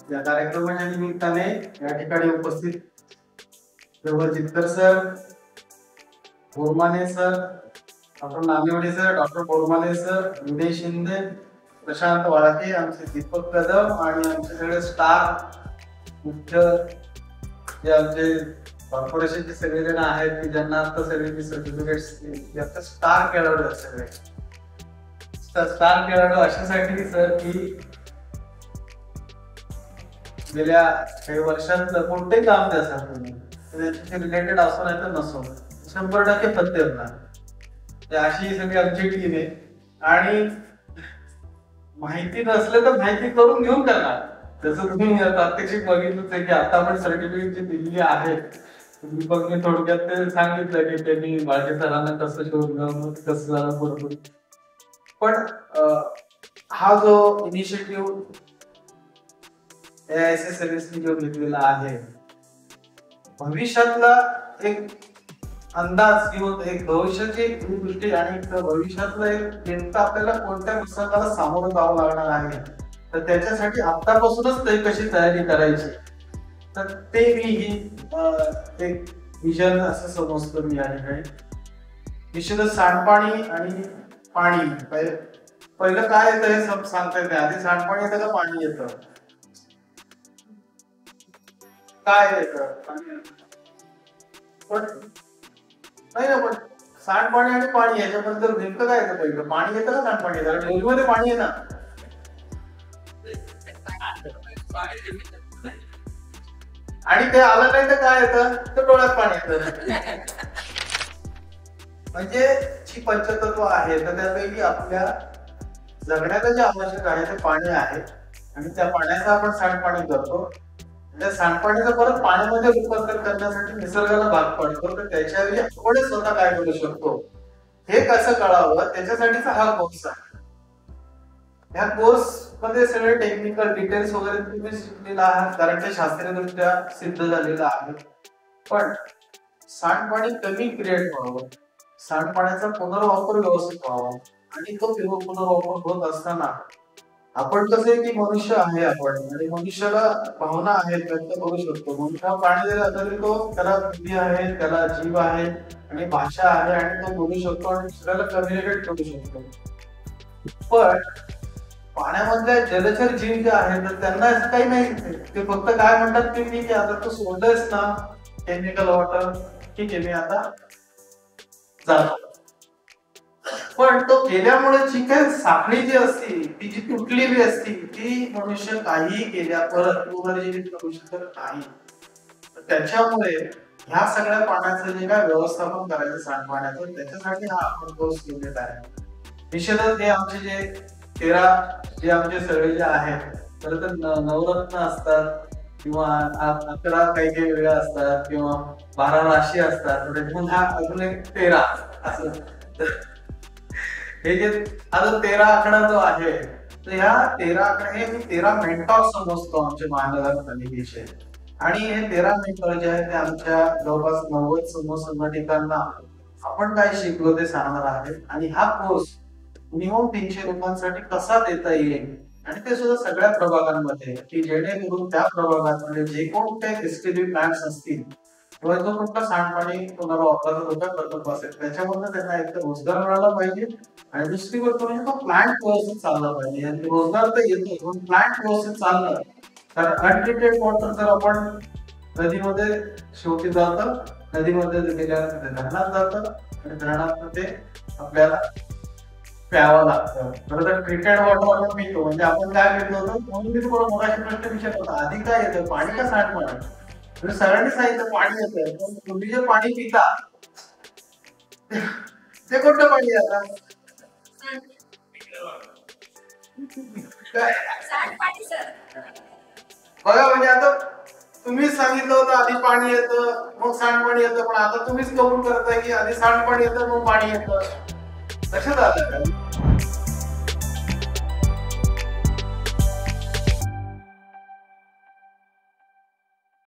या कार्यक्रमाच्या निमित्ताने या ठिकाणी उपस्थित सर्व Jitkar sir, Bormane sir, doctor Namewade sir, doctor Bormane sir, Vijay Shinde, Prashant Walke, आमचे दीपक कदम आणि आमचे सगळे स्टाफ मुख्य जे आमचे कॉर्पोरेशनचे सगळे जण आहेत की ज्यांना आता सगळे सर्टिफिकेट स्टार खेळाडू आहेत सगळे स्टार खेळाडू अशासाठी सर की गेल्या काही वर्षात कोणतेही काम द्या तुम्ही त्याच्याशी रिलेटेड असो नाही तर नसो 100% फत्ते होणार अशी सगळी आमची टीम आहे आणि माहिती नसले तर माहिती करून घेऊन करणार. जसं तुम्ही प्रात्यक्षिक बघितलंच आहे की आता आपण सर्टिफिकेट जी दिलेली आहे दीपक मी थोडक्यात ते सांगितलं की त्यांनी बाळके सरांना कसं शोधलं कसं झालं बरोबर. पण हा जो इनिशिएटिव्ह AISS सर्व्हिसनी जो घेतलेला आहे भविष्यातला एक अंदाज किंवा एक भविष्याची दृष्टी आणि भविष्यातला एक नेमका आपल्याला कोणत्या प्रसंगाला सामोरं जावं लागणार आहे तर त्याच्यासाठी आतापासूनच ते कशी तयारी करायची तर ते मी ही एक विजन असं समजतो मी या ठिकाणी. निश्चितच सांडपाणी आणि पाणी पहिलं काय येतं हे सांगता येते. आधी सांडपाणी येतं का पाणी येतं काय येतं पण नाही ना पण सांडपाणी आणि पाणी याच्याबद्दल नेमकं काय येतं. पहिलं पाणी येतं का सांडपाणी येतं डोलीमध्ये पाणी आहे ना आणि ते आलं नाही तर काय येतं तर डोळ्यात पाणी येतं. म्हणजे जी पंचतत्व आहे तर त्यापैकी आपल्या जगण्याचं जे आवश्यक आहे ते पाणी आहे आणि त्या पाण्याचं आपण सांडपाणी करतो. त्या सांडपाण्याचं परत पाण्यामध्ये रूपांतर करण्यासाठी निसर्गाला भाग पडतो तर त्याच्याऐवजी आपण स्वतः काय करू शकतो हे कसं कळावं त्याच्यासाठीचा हा कोर्स आहे. ह्या कोर्स मध्ये सगळे टेक्निकल डिटेल्स वगैरे तुम्ही शिकलेला आहात कारण ते शास्त्रीयदृष्ट्या सिद्ध झालेलं आहे. पण सांडपाणी कमी क्रिएट व्हावं सांडपाण्याचा पुनर्वापर व्यवस्थित व्हावा आणि तो पुनर्वापर होत असताना आपण कसं आहे की मनुष्य आहे आपण आणि मनुष्याला भावना आहेत व्यक्त करू शकतो. मनुष्य पाणी दिला तरी तो त्याला बुद्धी आहे त्याला जीव आहे आणि भाषा आहे आणि तो बोलू शकतो आणि दुसऱ्याला कम्युनिकेट करू शकतो. पण पाण्यामधल्या जलचर जीव जे आहेत तर त्यांना असं काही नाही ते फक्त काय म्हणतात की ठीक आहे आता तू सोडलंयस ना केमिकल वॉटर ठीक आहे मी आता जातो. पण तो केल्यामुळे जी काही साखळी जी असती ती जी तुटलेली असती ती मनुष्य काही केल्या परत पुनर्जीवित करू शकत नाही. त्याच्यामुळे ह्या सगळ्या पाण्याचं जे काय व्यवस्थापन करायचं सांडपाण्याचं त्याच्यासाठी हा आपण कोर्स केलेला आहे. निश्चितच हे आमचे जे 13 जे आमचे सगळे जे आहेत तर नवरत्न असतात किंवा 11 काही काही वेळा असतात किंवा 12 राशी असतात त्याच्यामध्ये हा अजून एक 13 असं हे जे आता 13 आकडा जो आहे तर ह्या 13 आकडा हे मी 13 मेंटॉर समजतो आमच्या महानगरपालिकेचे आणि हे 13 मेंटॉर जे आहेत ते आमच्या जवळपास 90 समसंघटिकांना आपण काय शिकलो ते सांगणार आहे आणि हा कोर्स मिनिमम 300 लोकांसाठी कसा देता येईल आणि ते सुद्धा सगळ्या प्रभागांमध्ये की जेणेकरून त्या प्रभागामध्ये जे कोणते एसटीबी प्लॅन्स असतील किंवा जो कोणता सांडपाणी पुनर्वापराचा धोका प्रकल्प असेल त्याच्यामधून त्यांना एक रोजगार मिळाला पाहिजे आणि दुसरी गोष्ट म्हणजे तो प्लांट व्यवस्थित चालला पाहिजे. आणि रोजगार तर येतो पण प्लांट व्यवस्थित चाललं कारण अनट्रीटेड वॉटर जर आपण नदीमध्ये शेवटी जातं नदीमध्ये गेल्यानंतर धरणात जातं आणि धरणात ते आपल्याला प्यावं लागतं. खरं तर ट्रीटेड वॉटर आपण पितो म्हणजे आपण काय पितो होतो म्हणून मी तुम्हाला मगाशी प्रश्न विचारला होता आधी काय येतं पाणी का सांडपाणी म्हणजे सगळ्यांनी सांगितलं पाणी येतं पण तुम्ही जे पाणी पिता ते कोणतं पाणी आता बघा म्हणजे आता तुम्हीच सांगितलं होतं आधी पाणी येतं मग सांडपाणी येतं पण आता तुम्हीच कबूल करताय की आधी सांडपाणी येतं मग पाणी येतं लक्षात आलं का.